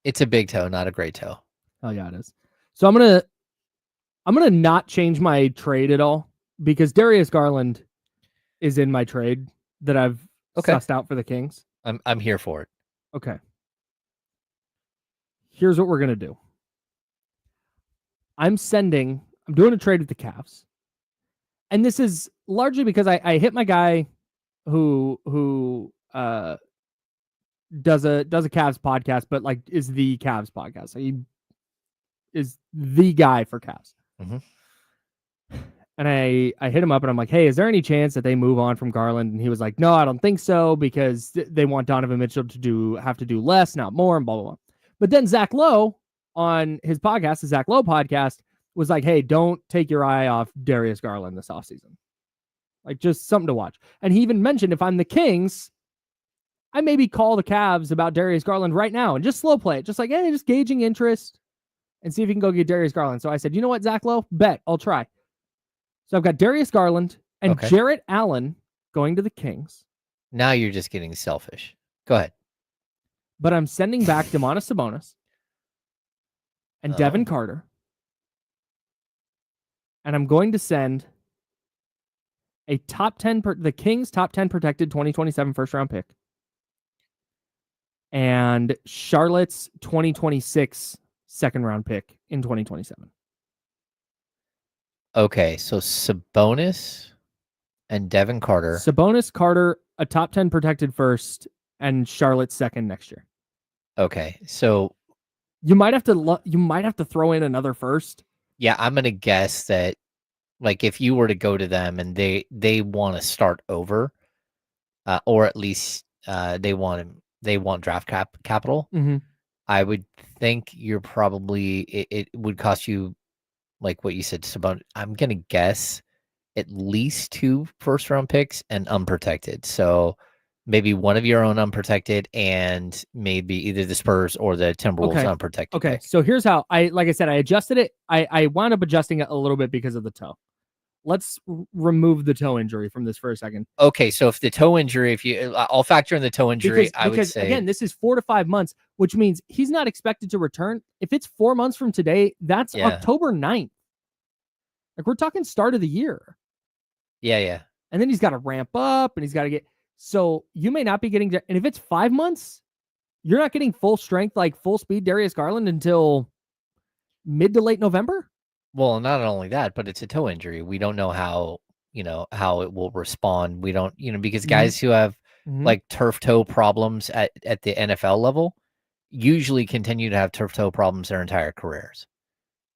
It's a big toe, not a great toe. Oh yeah, it is. So I'm gonna not change my trade at all because Darius Garland is in my trade that I've sussed out for the Kings. I'm here for it. Okay. Here's what we're gonna do. I'm doing a trade with the Cavs. And this is largely because I hit my guy who does a Cavs podcast, but like is the Cavs podcast. He is the guy for Cavs. Mm-hmm. And I hit him up and I'm like, hey, is there any chance that they move on from Garland? And he was like, no, I don't think so because they want Donovan Mitchell to have to do less, not more, and blah, blah, blah. But then Zach Lowe on his podcast, the Zach Lowe podcast, was like, hey, don't take your eye off Darius Garland this offseason. Like, just something to watch. And he even mentioned if I'm the Kings, I maybe call the Cavs about Darius Garland right now and just slow play it. Just like, hey, just gauging interest and see if you can go get Darius Garland. So I said, you know what, Zach Lowe? Bet. I'll try. So I've got Darius Garland and Jarrett Allen going to the Kings. Now you're just getting selfish. Go ahead. But I'm sending back Domantas Sabonis and Devin Carter. And I'm going to send a the Kings top 10 protected 2027 first round pick and Charlotte's 2026 second round pick in 2027. Okay, so Sabonis and Devin Carter. Sabonis, Carter, a top 10 protected first, and Charlotte second next year. Okay, so you might have to throw in another first. Yeah, I'm gonna guess that, like, if you were to go to them and they want to start over, or at least they want draft capital. Mm-hmm. I would think you're probably it would cost you, like what you said, Sabonis. I'm gonna guess at least 2 first-round picks and unprotected. So maybe one of your own unprotected and maybe either the Spurs or the Timberwolves unprotected. Okay, pick. so here's how I adjusted it. I wound up adjusting it a little bit because of the toe. Let's remove the toe injury from this for a second. Okay, so if the toe injury, I'll factor in the toe injury, because, I would say. Again, this is 4 to 5 months, which means he's not expected to return. If it's 4 months from today, that's October 9th. Like, we're talking start of the year. Yeah. And then he's got to ramp up and he's got to get. So you may not be getting. And if it's 5 months, you're not getting full strength, like full speed Darius Garland until mid to late November. Well, not only that, but it's a toe injury. We don't know how it will respond. We don't, because guys who have like turf toe problems at the NFL level usually continue to have turf toe problems their entire careers.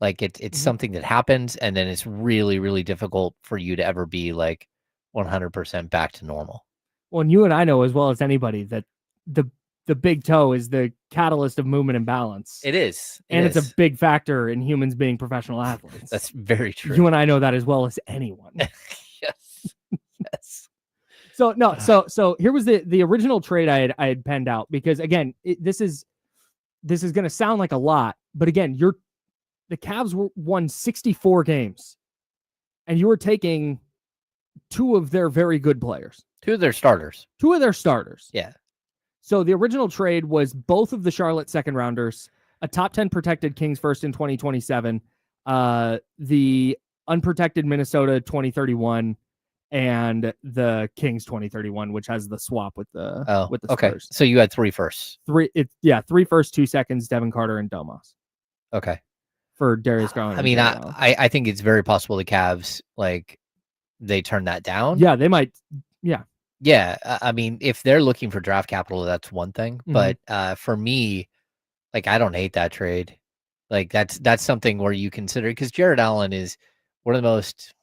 Like it's something that happens, and then it's really, really difficult for you to ever be like 100% back to normal. Well, and you and I know as well as anybody that the big toe is the catalyst of movement and balance. It is. It's a big factor in humans being professional athletes. That's very true. You and I know that as well as anyone. Yes. So no, so here was the original trade I had penned out, because again, this is going to sound like a lot, but again, the Cavs won 64 games and you were taking 2 of their very good players. 2 of their starters. 2 of their starters. Yeah. So the original trade was both of the Charlotte second rounders, a top 10 protected Kings first in 2027, the unprotected Minnesota 2031, and the Kings 2031, which has the swap with the Spurs. Okay. So you had 3 firsts. 3 firsts, 2 seconds, Devin Carter and Domas. Okay. For Darius Garland. I mean, I think it's very possible the Cavs, like, they turn that down. Yeah, they might. Yeah. Yeah, I mean, if they're looking for draft capital, that's one thing. But for me, like, I don't hate that trade. Like, that's something where you consider, because Jarrett Allen is one of the most,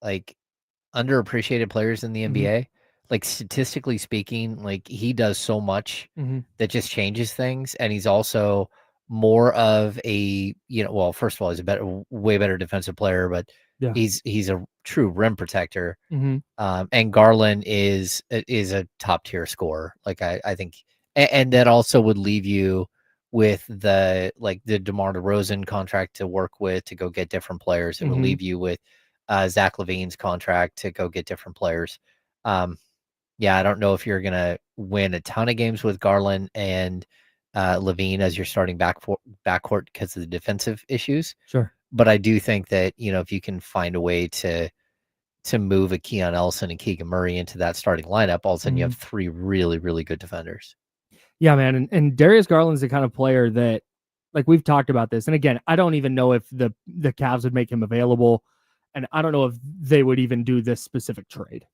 like, underappreciated players in the NBA. Like, statistically speaking, like, he does so much that just changes things. And he's also more of a, well, first of all, he's a way better defensive player, but he's a true rim protector. And Garland is a top tier scorer. Like, I think, and that also would leave you with the DeMar DeRozan contract to work with to go get different players. It would leave you with Zach LaVine's contract to go get different players. I don't know if you're gonna win a ton of games with Garland and Levine as your starting backcourt because of the defensive issues. Sure. But I do think that, if you can find a way to move a Keon Elson and Keegan Murray into that starting lineup, all of a sudden you have 3 really, really good defenders. Yeah, man. And Darius Garland's the kind of player that, like, we've talked about this. And again, I don't even know if the Cavs would make him available. And I don't know if they would even do this specific trade.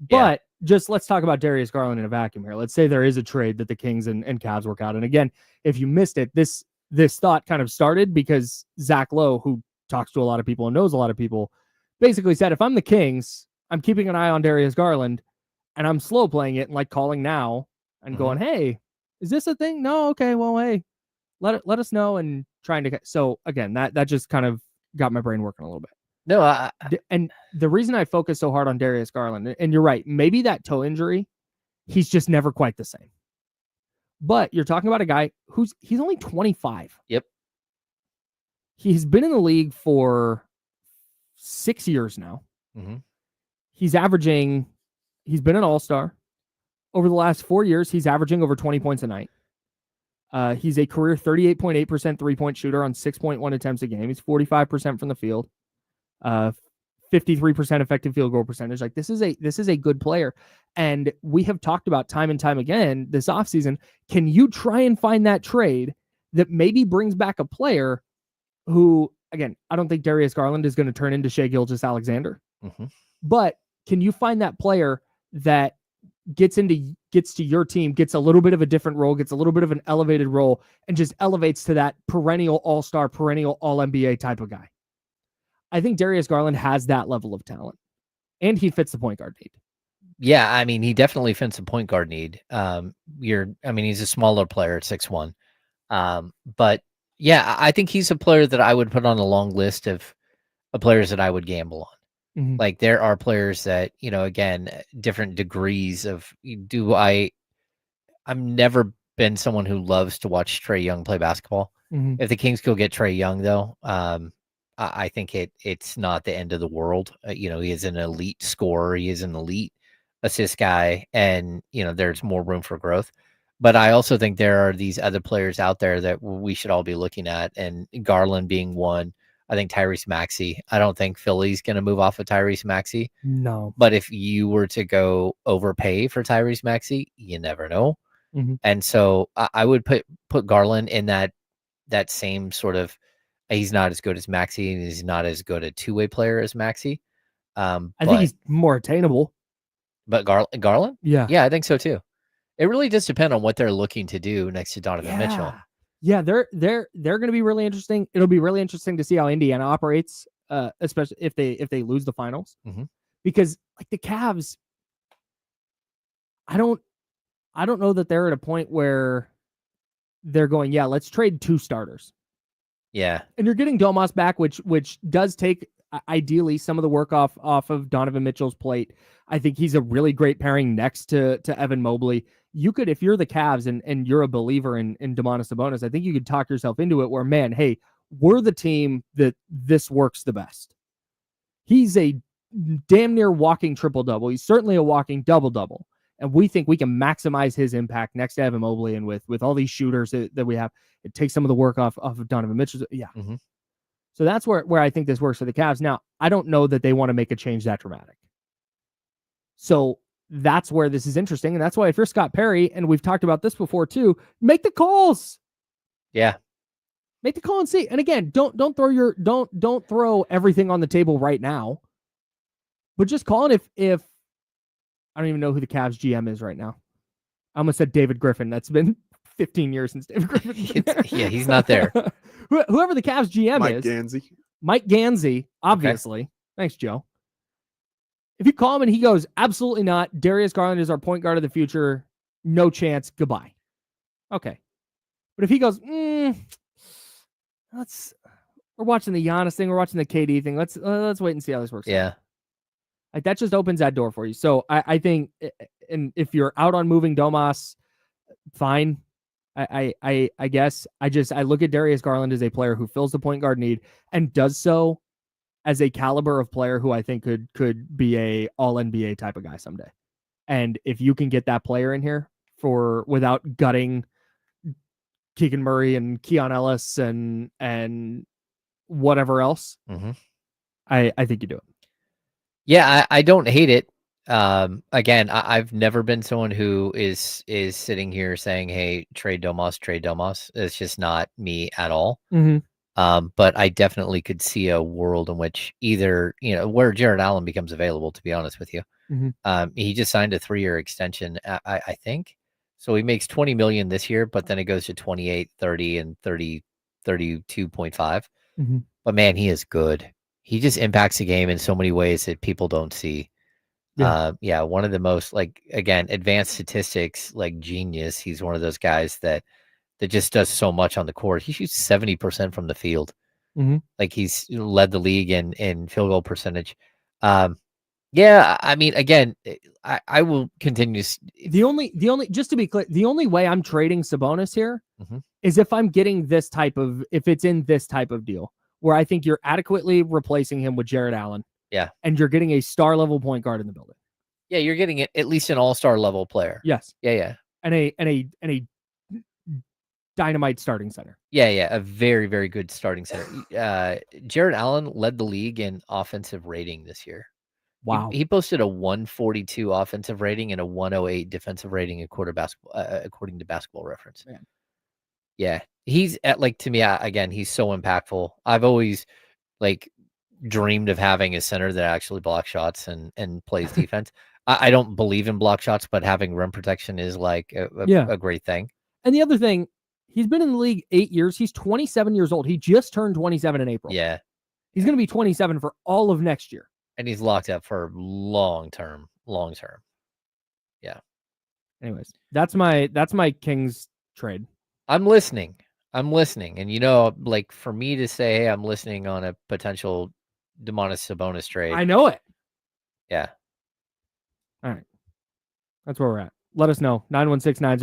But just let's talk about Darius Garland in a vacuum here. Let's say there is a trade that the Kings and Cavs work out. And again, if you missed it, this thought kind of started because Zach Lowe, who talks to a lot of people and knows a lot of people, basically said, if I'm the Kings, I'm keeping an eye on Darius Garland and I'm slow playing it and like calling now and going, hey, is this a thing? No. Okay. Well, hey, let us know, and trying to. So again, that just kind of got my brain working a little bit. No, and the reason I focus so hard on Darius Garland, and you're right, maybe that toe injury, he's just never quite the same. But you're talking about a guy he's only 25. Yep. He's been in the league for 6 years now. He's been an all-star. Over the last 4 years, he's averaging over 20 points a night. He's a career 38.8% three-point shooter on 6.1 attempts a game. He's 45% from the field. 53% effective field goal percentage. Like, this is a good player. And we have talked about time and time again this offseason. Can you try and find that trade that maybe brings back a player who, again, I don't think Darius Garland is going to turn into Shai Gilgeous-Alexander. But can you find that player that gets to your team, gets a little bit of a different role, gets a little bit of an elevated role, and just elevates to that perennial all-star, perennial all-NBA type of guy? I think Darius Garland has that level of talent, and he fits the point guard need. Yeah, I mean, he definitely fits the point guard need. He's a smaller player at 6'1". But yeah, I think he's a player that I would put on a long list of players that I would gamble on. Like, there are players that, again, different degrees of I've never been someone who loves to watch Trae Young play basketball. If the Kings go get Trae Young, though, I think it's not the end of the world. He is an elite scorer. He is an elite assist guy, and there's more room for growth. But I also think there are these other players out there that we should all be looking at, and Garland being one. I think Tyrese Maxey. I don't think Philly's going to move off of Tyrese Maxey. No. But if you were to go overpay for Tyrese Maxey, you never know. And so I would put Garland in that same sort of. He's not as good as Maxey, and he's not as good a two-way player as Maxey. I think he's more attainable. But Garland? Yeah. Yeah, I think so too. It really does depend on what they're looking to do next to Donovan Mitchell. Yeah, they're going to be really interesting. It'll be really interesting to see how Indiana operates, especially if they lose the finals. Because like the Cavs, I don't know that they're at a point where they're going, yeah, let's trade 2 starters. Yeah. And you're getting Domas back, which does take ideally some of the work off of Donovan Mitchell's plate. I think he's a really great pairing next to Evan Mobley. You could, if you're the Cavs and you're a believer in Domantas Sabonis, I think you could talk yourself into it where, man, hey, we're the team that this works the best. He's a damn near walking triple-double. He's certainly a walking double-double. And we think we can maximize his impact next to Evan Mobley, and with all these shooters that we have, it takes some of the work off of Donovan Mitchell. Yeah. So that's where I think this works for the Cavs. Now, I don't know that they want to make a change that dramatic. So that's where this is interesting. And that's why if you're Scott Perry, and we've talked about this before too, make the calls. Yeah. Make the call and see. And again, don't throw everything on the table right now. But just call it if I don't even know who the Cavs GM is right now. I almost said David Griffin. That's been 15 years since David Griffin. Yeah, he's not there. Whoever the Cavs GM is. Mike Gansey, obviously. Okay. Thanks, Joe. If you call him and he goes, absolutely not, Darius Garland is our point guard of the future, no chance, goodbye. Okay. But if he goes, we're watching the Giannis thing, we're watching the KD thing, let's wait and see how this works out. Like, that just opens that door for you. So I think, and if you're out on moving Domas, fine. I guess I look at Darius Garland as a player who fills the point guard need and does so as a caliber of player who I think could be a all NBA type of guy someday. And if you can get that player in here without gutting Keegan Murray and Keon Ellis and whatever else, I think you do it. Yeah, I don't hate it. Again, I've never been someone who is sitting here saying, "Hey, trade Domas, trade Domas." It's just not me at all. But I definitely could see a world in which either, where Jared Allen becomes available, to be honest with you. He just signed a 3-year extension, I think. So he makes 20 million this year, but then it goes to 28, 30, and 30, 32.5. But man, he is good. He just impacts the game in so many ways that people don't see. Yeah, one of the most, like, again, advanced statistics, like genius. He's one of those guys that just does so much on the court. He shoots 70% from the field. Like, he's led the league in field goal percentage. Yeah, I mean, again, I will continue. The only just to be clear, the only way I'm trading Sabonis here is if I'm getting if it's in this type of deal where I think you're adequately replacing him with Jared Allen. Yeah. And you're getting a star level point guard in the building. Yeah, you're getting at least an all-star level player. Yes. Yeah. And a dynamite starting center. Yeah, a very, very good starting center. Jared Allen led the league in offensive rating this year. Wow. He posted a 142 offensive rating and a 108 defensive rating according to Basketball Reference. Man. Yeah. He's to me, again, he's so impactful. I've always dreamed of having a center that actually blocks shots and plays defense. I don't believe in block shots, but having rim protection is a great thing. And the other thing, he's been in the league 8 years. He's 27 years old. He just turned 27 in April. Yeah. He's going to be 27 for all of next year. And he's locked up for long term. Yeah. Anyways, that's my Kings trade. I'm listening. And for me to say, hey, I'm listening on a potential Domantas Sabonis trade. I know it. Yeah. All right. That's where we're at. Let us know. 91690